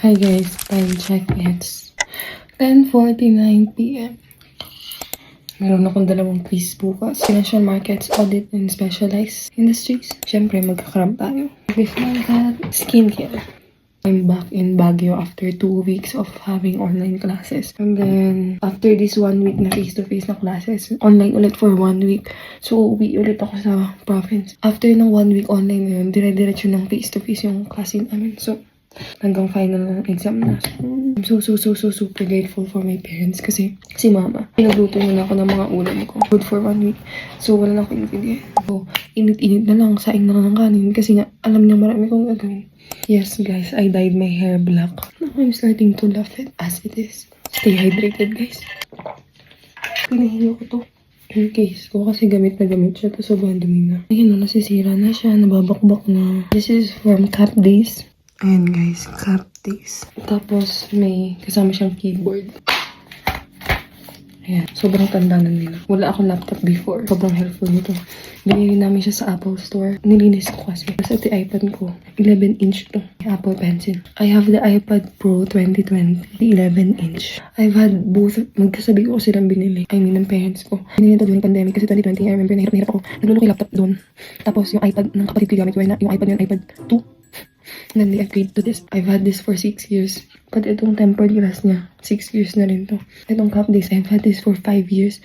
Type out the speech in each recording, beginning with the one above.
Hi guys, time check, it's 10:49 p.m. Meron akong dalawang quiz bukas. Financial markets, audit, and specialized industries. Siyempre, magkakram tayo. Before that, skincare. I'm back in Baguio after 2 weeks of having online classes. And then, after this 1 week na face-to-face na classes, online ulit for 1 week. So, uwi ulit ako sa province. After ng 1 week online na yun, dire-diretso ng face-to-face yung klase namin. So, hanggang final exam na. So, I'm so super grateful for my parents kasi si mama, pinagluto na ako ng mga ulam ko. Good for 1 week. So, wala na akong ingredient. So, init-init na lang, saing na lang ng kanin kasi nga, alam niya marami kong gagawin. Yes, guys, I dyed my hair black. Now, I'm starting to love it as it is. Stay hydrated, guys. Pinahinyo ko to. In case ko kasi gamit na gamit siya, tapos sobrang dumi na. Ayun, nasisira na siya, nababakbak na. This is from Cap Days. Ayan guys, Cap Days. Tapos may kasama siyang keyboard. Ayan, sobrang tanda na nila. Wala akong laptop before. Sobrang helpful nito. Binili namin siya sa Apple Store. Nilinis ko kasi. Kasi ito iPad ko, 11-inch to. Apple Pencil. I have the iPad Pro 2020, the 11-inch. I've had both. Magkasabi ko silang binili. I mean, ng parents ko. Binili ito during pandemic kasi 2020, I remember, nahirap ako. Nagluloko yung laptop doon. Tapos yung iPad ng kapatid ko gamit ko, yung iPad yun, iPad 2. And then they agreed to this. I've had this for 6 years. But itong tempered glass niya, 6 years na rin to. Itong Cap Days, I've had this for 5 years.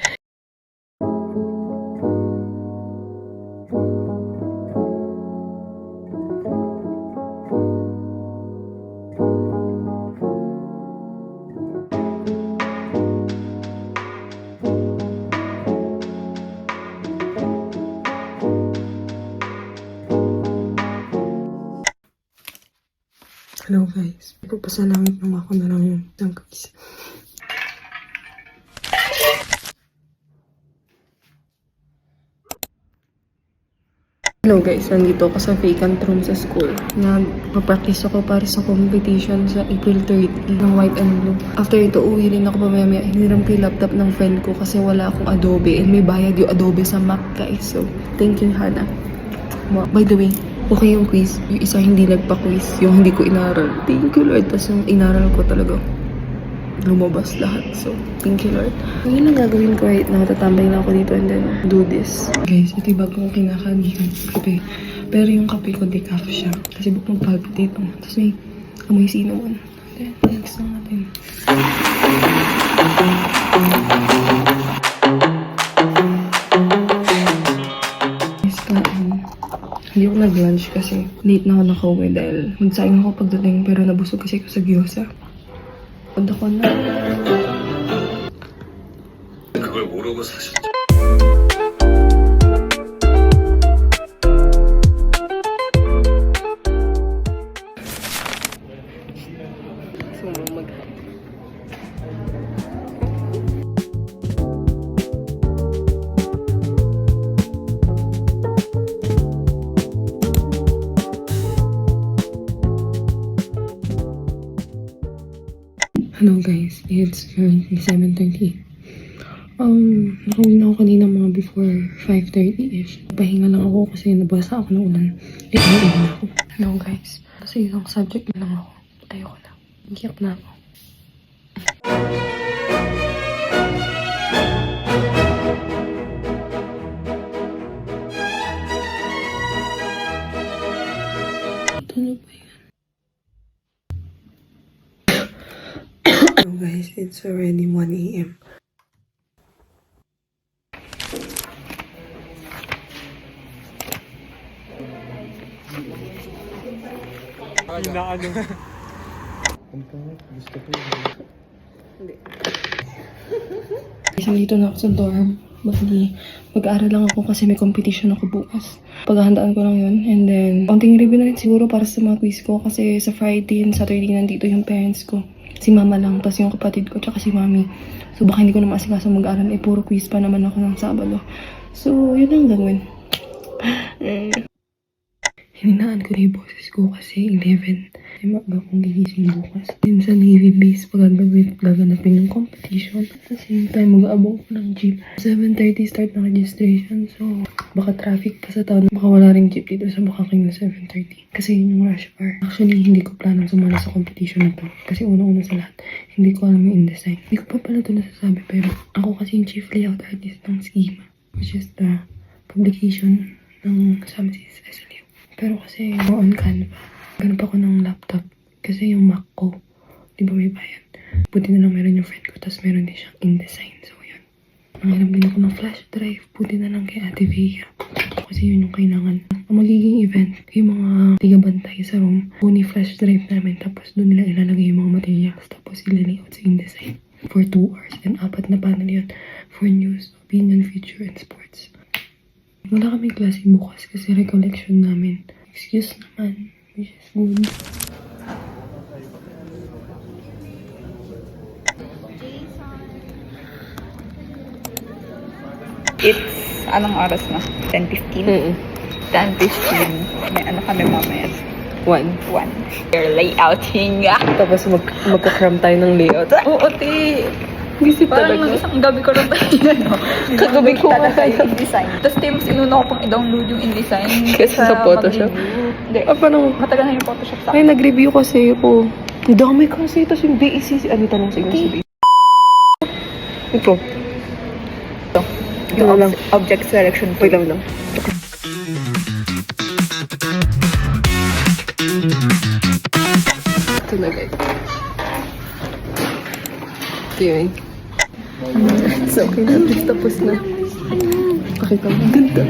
Hello guys. Ipagpasalamit naman ako na lang yung isang quiz. Hello guys, nandito ako sa vacant room sa school. Nagpa-practice ako para sa competition sa April 30 ng white and blue. After ito, uwi rin ako mamaya. Hiniram ko yung laptop ng friend ko kasi wala akong Adobe and may bayad yung Adobe sa Mac guys. So, thank you Hannah. By the way, okay yung quiz. Yung isa hindi nagpa-quiz. Yung hindi ko inaral. Thank you Lord. Tapos yung inaral ko talaga lumabas lahat. So, thank you Lord. Yun ang gagawin ko right now. Tatambay na ako dito and then do this. Guys, ito yung bago kong kinakain. Kape. Pero yung kape ko decaf siya. Kasi buk mag-palpitate ako. Tapos may amoy cinnamon. Then, next na natin. Hindi ako nag-lunch kasi late na ako nakauwi dahil magsaing ako pagdating pero nabusog kasi ako sa gyoza. Pagda ko na. 그걸 모르고 사실. Hello guys, it's currently 7:30. Nakauwi na ako kanina mga before 5:30ish. Pahinga lang ako kasi nabasa ako ng ulan. Inuwi na ako. Hello guys, kasi isang subject na lang ako. Ayoko na. Iyak na ako. Ito na ba yan? So guys, it's already 1 a.m. Inaano. Hindi. Isang dito na ako sa dorm. Mag-aaral lang ako kasi may competition ako bukas. Paghahandaan ko lang yun. And then, konting review na rin siguro para sa mga quiz ko. Kasi sa Friday and Saturday nandito yung parents ko. Si mama lang, tapos yung kapatid ko, tsaka si mami. So baka hindi ko na maasikaso mag-aaral. Puro quiz pa naman ako ng Sabado. So, yun ang gagawin. Hininaan ko na yung boses ko kasi 11. kasi maaga akong gigising bukas. Din sa Navy base, gaganapin yung competition. At the same time, mag-aabang ko ng jeep. 7:30 start na registration. So, baka traffic pa sa town. Baka wala ring jeep dito sa Bukaking na 7:30. Kasi yun yung rush hour. Actually, hindi ko planong sumala sa competition na to. Kasi unang-una sa lahat, hindi ko alam yung InDesign. Hindi ko pa pala ito nasasabi, pero ako kasi yung chief layout artist ng Schema, which is the publication ng Summerseas SLU. Pero kasi on Canva, ganun pa ako ng laptop. Kasi yung Mac ko, di ba may bayan? Buti na lang meron yung friend ko, tapos meron din siyang InDesign. So yun. Nangiram din ako ng flash drive. Buti na lang kay Ate Vega. Kasi yun yung kailangan. Ang magiging event, yung mga tigabantay sa room, kuni flash drive namin, tapos doon nila ilalagay yung mga materials, tapos ilalayout sa InDesign for 2 hours. And 4 na panel yun for news, opinion, feature, and sports. Wala kami klase bukas kasi recollection namin. Excuse naman, which is good. It's, anong oras na? 10:15? 10:15. May ano kami mamaya. 1. 1. Your layouting. Tapos magka-cram tayo ng layout. Oo, te. Busy Parang talaga. isang gabi ko rin tayo. Kagabi ko talaga nga. yung InDesign. Tapos Tim, inuna ko pang i-download yung InDesign. Kasi sa Photoshop. mag-review. Hindi. Paano? Matagal na yung Photoshop sa Ay, nag-review kasi ako. Ang dami kasi. Tapos yung BEC, ano tanong sa inyo sa BEC? Ito. yung Ito lang. object selection. Wait lang. Ito na guys. Ito yun. So, okay na. At least tapos na. Pakita mo. Ganda.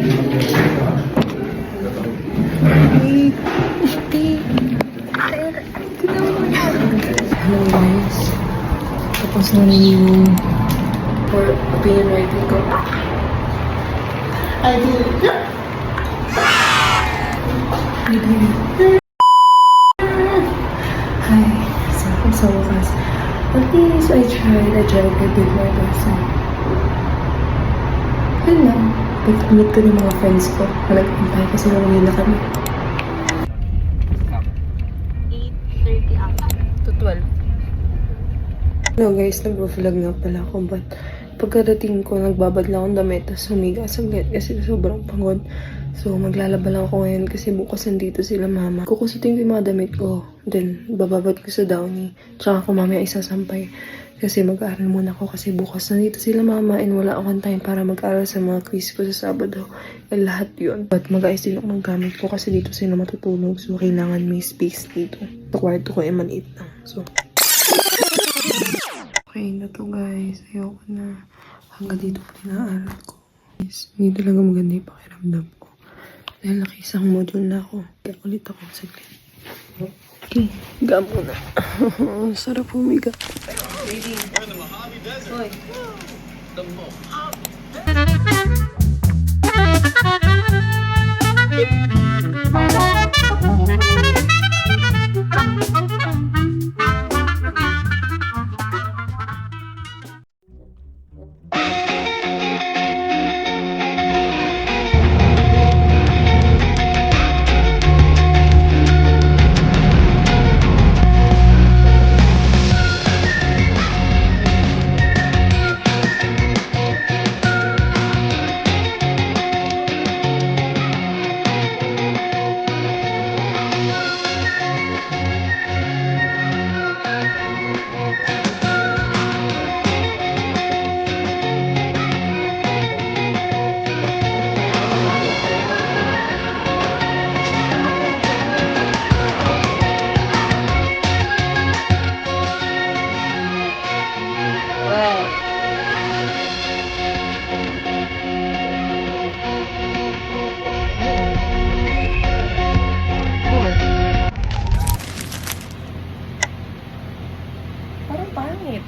Hello guys. Tapos na rin yung for opinion writing ko. Hi. So wakas. At least I tried a bit more person. Yun lang. Pag-meet ko ng mga friends ko. Nag-impay kasi naman na kami. 8:30 to 12. Hello guys, nag-vlog nga pala ako. But pagkadating ko, nagbabad lang akong damit. Tapos humiga saglit kasi sobrang pagod. So maglalaba lang ako ngayon kasi bukas nandito sila mama. Kukusutin ko yung mga damit ko. Then bababad ko sa downy. Tsaka ako mamaya isasampay. Kasi mag-aaral muna ako kasi bukas nandito sila mama and wala akong time para mag-aaral sa mga quiz ko sa Sabado. And lahat yun. But mag-ayos din ako ng gamit ko kasi dito sila matutulog. So kailangan may space dito. Sa kwarto ko ay maliit lang. So okay na to guys. Ayoko na. Hanggang dito ko pinaaral ko. Guys, hindi talaga maganda yung pakiramdam ko. Dahil nakaisang module na ako. Kaya ulit ako saglit. Okay, higa muna. Sarap humiga. Parang pangit.